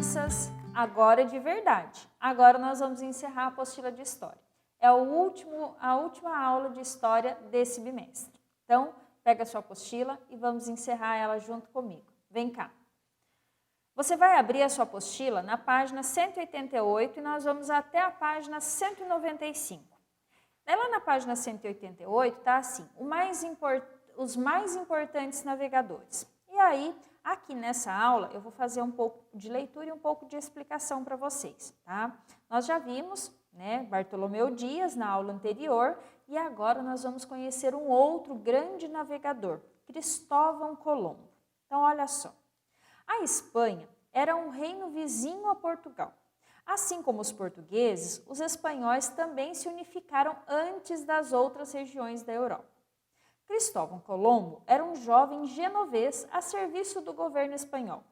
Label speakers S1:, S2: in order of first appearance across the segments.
S1: crianças, agora de verdade. Agora nós vamos encerrar a apostila de História. É a última aula de História desse bimestre. Então, pega a sua apostila e vamos encerrar ela junto comigo. Vem cá. Você vai abrir a sua apostila na página 188 e nós vamos até a página 195. Lá na página 188 está assim, os mais importantes navegadores. E aí, aqui nessa aula, eu vou fazer um pouco de leitura e um pouco de explicação para vocês, tá? Nós já vimos, né, Bartolomeu Dias na aula anterior e agora nós vamos conhecer um outro grande navegador, Cristóvão Colombo. Então, olha só. A Espanha era um reino vizinho a Portugal. Assim como os portugueses, os espanhóis também se unificaram antes das outras regiões da Europa. Cristóvão Colombo era um jovem genovês a serviço do governo espanhol.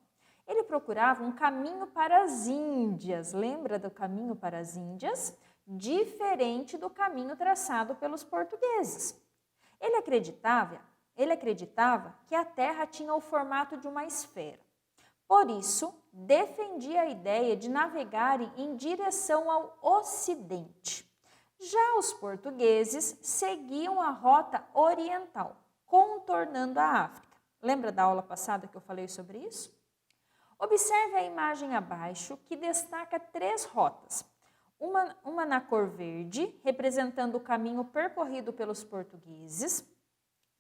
S1: Ele procurava um caminho para as Índias, lembra do caminho para as Índias? Diferente do caminho traçado pelos portugueses. Ele acreditava que a Terra tinha o formato de uma esfera. Por isso, defendia a ideia de navegarem em direção ao Ocidente. Já os portugueses seguiam a rota oriental, contornando a África. Lembra da aula passada que eu falei sobre isso? Observe a imagem abaixo que destaca 3 rotas. Uma na cor verde, representando o caminho percorrido pelos portugueses,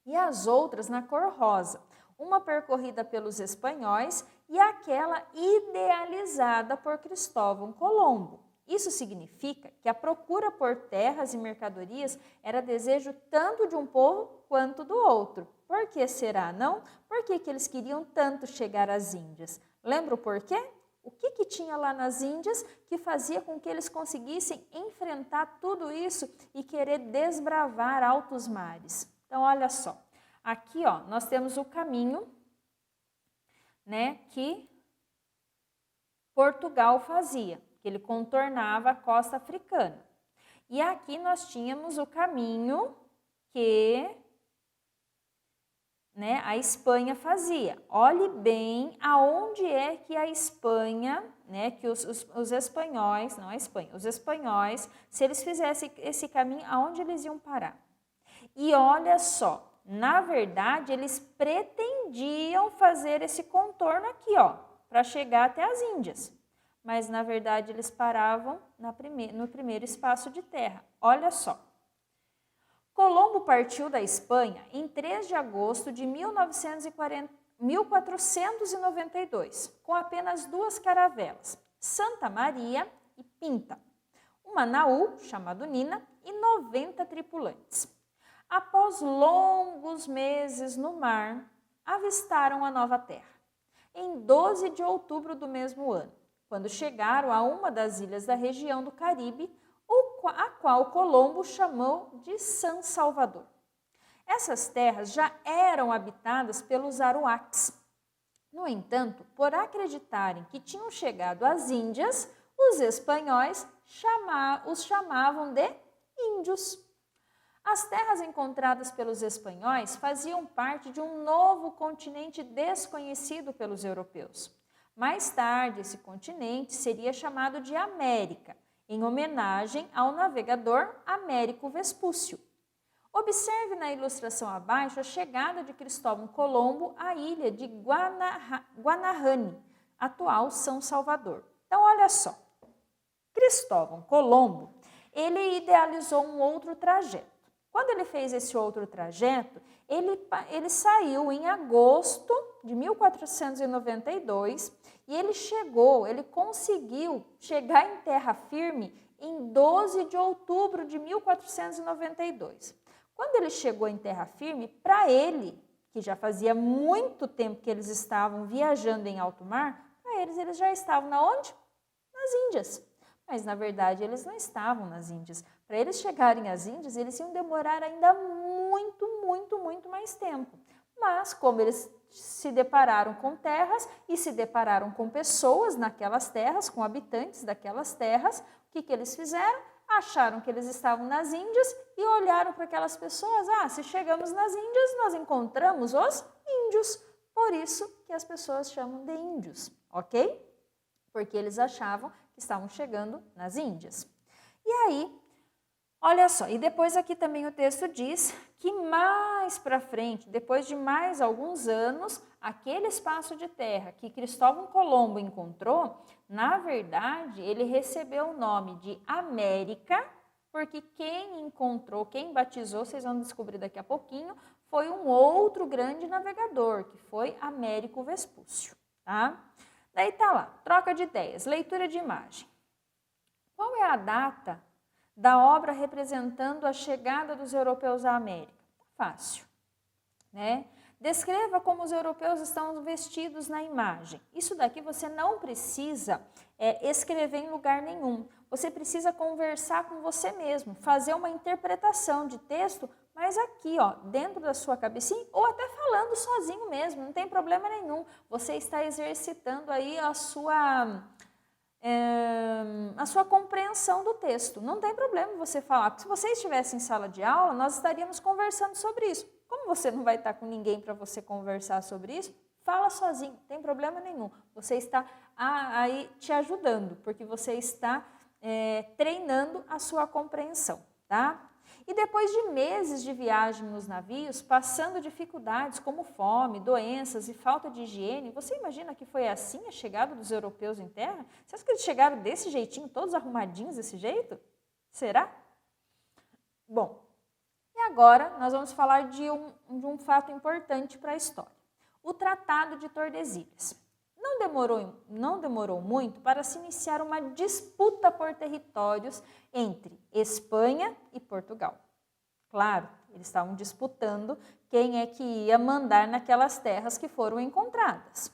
S1: e as outras na cor rosa, uma percorrida pelos espanhóis e aquela idealizada por Cristóvão Colombo. Isso significa que a procura por terras e mercadorias era desejo tanto de um povo quanto do outro. Por que será, não? Por que eles queriam tanto chegar às Índias? Lembra o porquê? O que tinha lá nas Índias que fazia com que eles conseguissem enfrentar tudo isso e querer desbravar altos mares? Então, olha só. Aqui, ó, nós temos o caminho, né, que Portugal fazia, que ele contornava a costa africana. E aqui nós tínhamos o caminho que, né, a Espanha fazia. Olhe bem aonde é que a Espanha, né, que os espanhóis, não a Espanha, os espanhóis, se eles fizessem esse caminho, aonde eles iam parar? E olha só, na verdade, eles pretendiam fazer esse contorno aqui, ó, para chegar até as Índias. Mas, na verdade, eles paravam no primeiro espaço de terra. Olha só. Colombo partiu da Espanha em 3 de agosto de 1492, com apenas 2 caravelas, Santa Maria e Pinta, uma naú, chamado Nina, e 90 tripulantes. Após longos meses no mar, avistaram a nova terra, em 12 de outubro do mesmo ano, quando chegaram a uma das ilhas da região do Caribe, a qual Colombo chamou de San Salvador. Essas terras já eram habitadas pelos aruaques. No entanto, por acreditarem que tinham chegado às Índias, os espanhóis os chamavam de índios. As terras encontradas pelos espanhóis faziam parte de um novo continente desconhecido pelos europeus. Mais tarde, esse continente seria chamado de América, em homenagem ao navegador Américo Vespúcio. Observe na ilustração abaixo a chegada de Cristóvão Colombo à ilha de Guanahani, atual São Salvador. Então, olha só, Cristóvão Colombo, ele idealizou um outro trajeto. Quando ele fez esse outro trajeto, ele saiu em agosto de 1492 e ele conseguiu chegar em terra firme em 12 de outubro de 1492. Quando ele chegou em terra firme, para ele, que já fazia muito tempo que eles estavam viajando em alto mar, para eles já estavam na onde? Nas Índias. Mas, na verdade, eles não estavam nas Índias. Para eles chegarem às Índias, eles iam demorar ainda muito mais tempo. Mas, como eles se depararam com terras e se depararam com pessoas naquelas terras, com habitantes daquelas terras, o que eles fizeram? Acharam que eles estavam nas Índias e olharam para aquelas pessoas. Se chegamos nas Índias, nós encontramos os índios. Por isso que as pessoas chamam de índios, ok? porque eles achavam que estavam chegando nas Índias. E aí, olha só, e depois aqui também o texto diz que mais para frente, depois de mais alguns anos, aquele espaço de terra que Cristóvão Colombo encontrou, na verdade, ele recebeu o nome de América, porque quem encontrou, quem batizou, vocês vão descobrir daqui a pouquinho, foi um outro grande navegador, que foi Américo Vespúcio, tá? Daí tá lá, troca de ideias, leitura de imagem. Qual é a data da obra representando a chegada dos europeus à América? Fácil, né? Descreva como os europeus estão vestidos na imagem. Isso daqui você não precisa escrever em lugar nenhum. Você precisa conversar com você mesmo, fazer uma interpretação de texto, mas aqui, ó, dentro da sua cabecinha, ou até falando sozinho mesmo, não tem problema nenhum. Você está exercitando aí a sua compreensão do texto. Não tem problema você falar, porque se você estivesse em sala de aula, nós estaríamos conversando sobre isso. Como você não vai estar com ninguém para você conversar sobre isso, fala sozinho, não tem problema nenhum. Você está aí te ajudando, porque você está treinando a sua compreensão, tá? E depois de meses de viagem nos navios, passando dificuldades como fome, doenças e falta de higiene, você imagina que foi assim a chegada dos europeus em terra? Você acha que eles chegaram desse jeitinho, todos arrumadinhos desse jeito? Será? Bom, e agora nós vamos falar de um fato importante para a história. O Tratado de Tordesilhas. Não demorou muito para se iniciar uma disputa por territórios entre Espanha e Portugal. Claro, eles estavam disputando quem é que ia mandar naquelas terras que foram encontradas.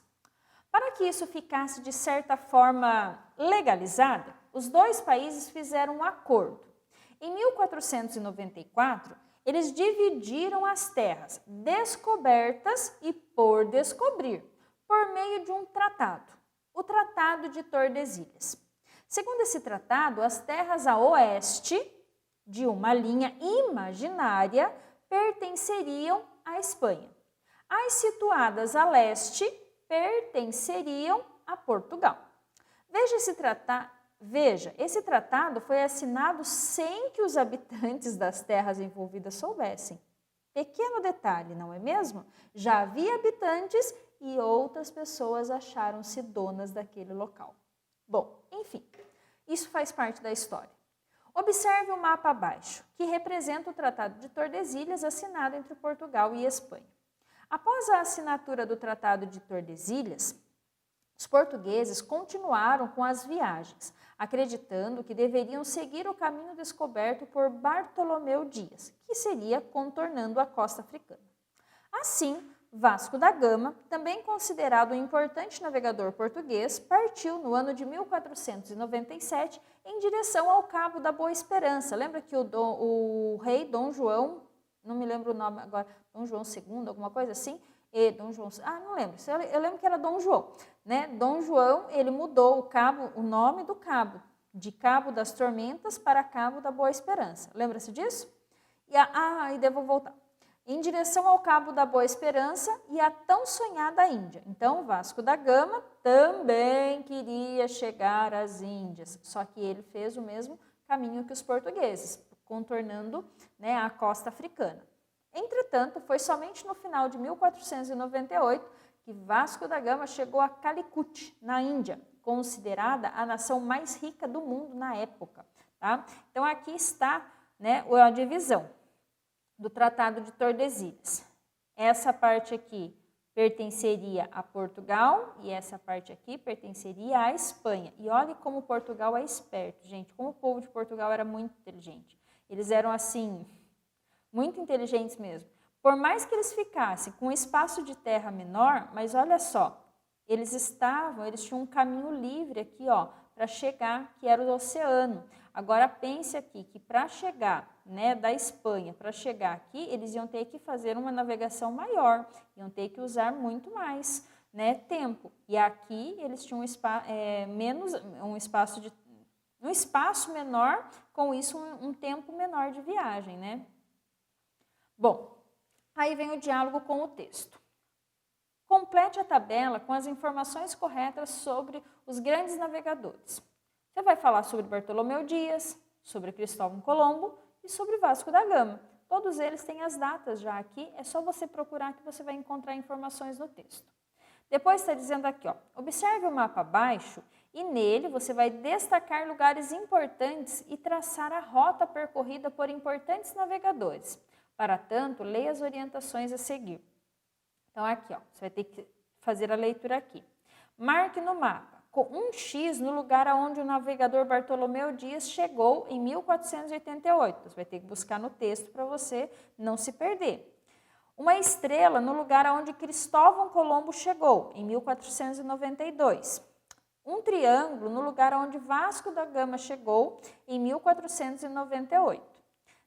S1: Para que isso ficasse de certa forma legalizado, os dois países fizeram um acordo. Em 1494, eles dividiram as terras descobertas e por descobrir, por meio de um tratado, o Tratado de Tordesilhas. Segundo esse tratado, as terras a oeste de uma linha imaginária pertenceriam à Espanha. As situadas a leste pertenceriam a Portugal. Veja, esse tratado foi assinado sem que os habitantes das terras envolvidas soubessem. Pequeno detalhe, não é mesmo? Já havia habitantes e outras pessoas acharam-se donas daquele local. Bom, enfim, isso faz parte da história. Observe o mapa abaixo, que representa o Tratado de Tordesilhas assinado entre Portugal e Espanha. Após a assinatura do Tratado de Tordesilhas, os portugueses continuaram com as viagens, acreditando que deveriam seguir o caminho descoberto por Bartolomeu Dias, que seria contornando a costa africana. Assim, Vasco da Gama, também considerado um importante navegador português, partiu no ano de 1497 em direção ao Cabo da Boa Esperança. Lembra que o rei Dom João, não me lembro o nome agora, Dom João II, alguma coisa assim? Dom João, não lembro, eu lembro que era Dom João, né? Dom João, ele mudou o nome do cabo, de Cabo das Tormentas para Cabo da Boa Esperança. Lembra-se disso? E devo voltar. Em direção ao Cabo da Boa Esperança e à tão sonhada Índia. Então, Vasco da Gama também queria chegar às Índias, só que ele fez o mesmo caminho que os portugueses, contornando, né, a costa africana. Entretanto, foi somente no final de 1498 que Vasco da Gama chegou a Calicut, na Índia, considerada a nação mais rica do mundo na época. Tá? Então, aqui está, né, a divisão do Tratado de Tordesilhas. Essa parte aqui pertenceria a Portugal e essa parte aqui pertenceria à Espanha. E olhe como Portugal é esperto, gente, como o povo de Portugal era muito inteligente. Eles eram, assim, muito inteligentes mesmo. Por mais que eles ficassem com um espaço de terra menor, mas olha só, eles tinham um caminho livre aqui, ó, para chegar, que era o oceano. Agora pense aqui que para chegar, né, da Espanha, para chegar aqui, eles iam ter que fazer uma navegação maior, iam ter que usar muito mais, né, tempo. E aqui eles tinham um espaço menor, com isso um tempo menor de viagem, né? Bom, aí vem o diálogo com o texto. complete a tabela com as informações corretas sobre os grandes navegadores. Você vai falar sobre Bartolomeu Dias, sobre Cristóvão Colombo e sobre Vasco da Gama. Todos eles têm as datas já aqui, é só você procurar que você vai encontrar informações no texto. Depois está dizendo aqui, ó, observe o mapa abaixo e nele você vai destacar lugares importantes e traçar a rota percorrida por importantes navegadores. Para tanto, leia as orientações a seguir. Então aqui, ó, você vai ter que fazer a leitura aqui. Marque no mapa com um X no lugar aonde o navegador Bartolomeu Dias chegou em 1488. Você vai ter que buscar no texto para você não se perder. Uma estrela no lugar aonde Cristóvão Colombo chegou, em 1492. Um triângulo no lugar onde Vasco da Gama chegou, em 1498.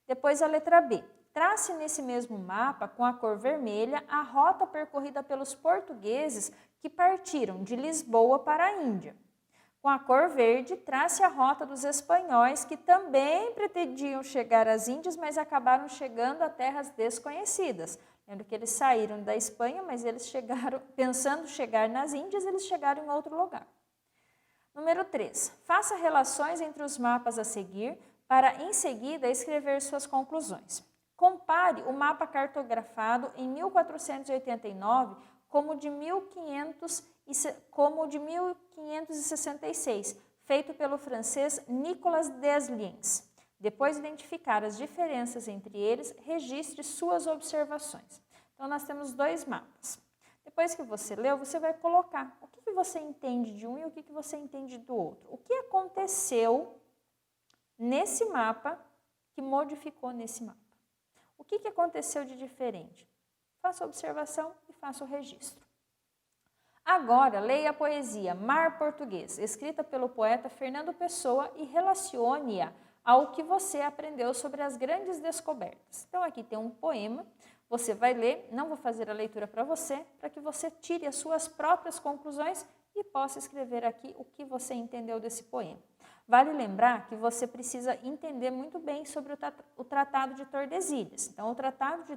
S1: Depois a letra B. Trace nesse mesmo mapa, com a cor vermelha, a rota percorrida pelos portugueses que partiram de Lisboa para a Índia. Com a cor verde, trace a rota dos espanhóis que também pretendiam chegar às Índias, mas acabaram chegando a terras desconhecidas. Lembra que eles saíram da Espanha, mas eles chegaram, pensando chegar nas Índias, eles chegaram em outro lugar. Número 3. Faça relações entre os mapas a seguir para, em seguida, escrever suas conclusões. Compare o mapa cartografado em 1489 como o de 1566, feito pelo francês Nicolas Desliens. Depois de identificar as diferenças entre eles, registre suas observações. Então, nós temos dois mapas. Depois que você leu, você vai colocar o que você entende de um e o que você entende do outro. O que aconteceu nesse mapa que modificou nesse mapa? O que aconteceu de diferente? Faça a observação e faça o registro. Agora, leia a poesia Mar Português, escrita pelo poeta Fernando Pessoa e relacione-a ao que você aprendeu sobre as grandes descobertas. Então, aqui tem um poema, você vai ler, não vou fazer a leitura para que você tire as suas próprias conclusões e possa escrever aqui o que você entendeu desse poema. Vale lembrar que você precisa entender muito bem sobre o Tratado de Tordesilhas. Então, o Tratado de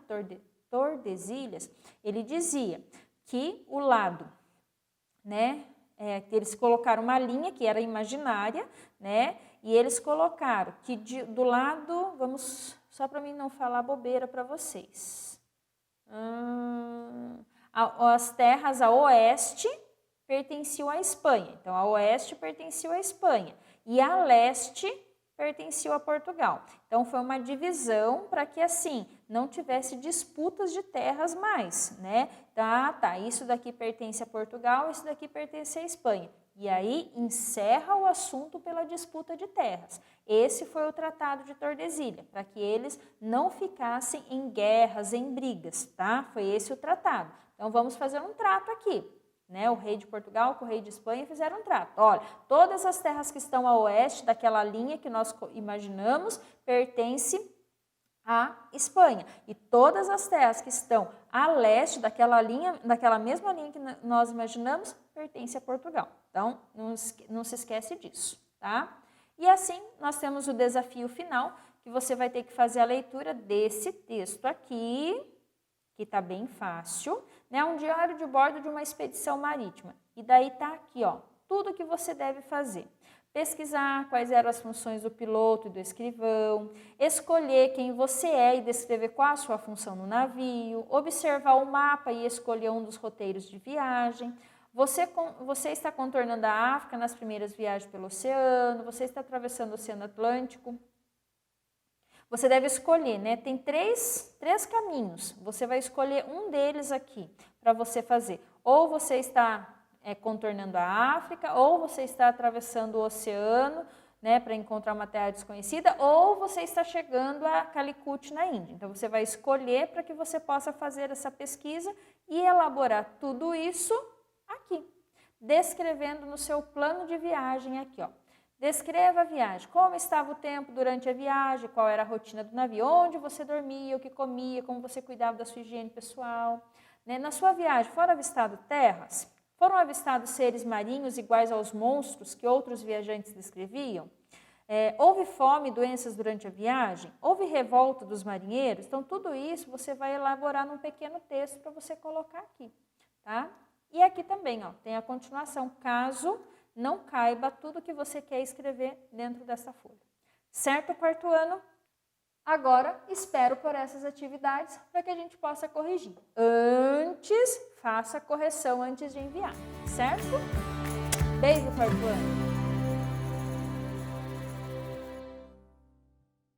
S1: Tordesilhas, ele dizia que o lado, né, que eles colocaram uma linha que era imaginária, né, e eles colocaram que do lado, vamos, só para mim não falar bobeira para vocês, as terras a oeste pertenciam à Espanha, então a oeste pertencia à Espanha e a leste pertencia a Portugal. Então foi uma divisão para que assim não tivesse disputas de terras mais, né? Tá, isso daqui pertence a Portugal, isso daqui pertence à Espanha. E aí encerra o assunto pela disputa de terras. Esse foi o Tratado de Tordesilhas, para que eles não ficassem em guerras, em brigas, tá? Foi esse o tratado. Então vamos fazer um trato aqui. Né, o rei de Portugal com o rei de Espanha fizeram um trato. Olha, todas as terras que estão a oeste daquela linha que nós imaginamos pertencem à Espanha. E todas as terras que estão a leste daquela mesma linha que nós imaginamos, pertencem a Portugal. Então, não se esquece disso, tá? E assim, nós temos o desafio final, que você vai ter que fazer a leitura desse texto aqui, que está bem fácil, né? Um diário de bordo de uma expedição marítima. E daí está aqui, ó, tudo que você deve fazer. Pesquisar quais eram as funções do piloto e do escrivão, escolher quem você é e descrever qual a sua função no navio, observar o mapa e escolher um dos roteiros de viagem. Você está contornando a África nas primeiras viagens pelo oceano, você está atravessando o Oceano Atlântico. Você deve escolher, né? Tem três caminhos. Você vai escolher um deles aqui para você fazer. Ou você está contornando a África, ou você está atravessando o oceano, né, para encontrar uma terra desconhecida, ou você está chegando a Calicut, na Índia. Então, você vai escolher para que você possa fazer essa pesquisa e elaborar tudo isso aqui, descrevendo no seu plano de viagem aqui, ó. Descreva a viagem, como estava o tempo durante a viagem, qual era a rotina do navio, onde você dormia, o que comia, como você cuidava da sua higiene pessoal. Né? Na sua viagem, foram avistados terras? Foram avistados seres marinhos iguais aos monstros que outros viajantes descreviam? Houve fome e doenças durante a viagem? Houve revolta dos marinheiros? Então, tudo isso você vai elaborar num pequeno texto para você colocar aqui, tá? aqui também, ó, tem a continuação, caso não caiba tudo que você quer escrever dentro dessa folha. Certo, quarto ano? Agora, espero por essas atividades para que a gente possa corrigir. Antes, faça a correção antes de enviar, certo? Beijo, quarto ano!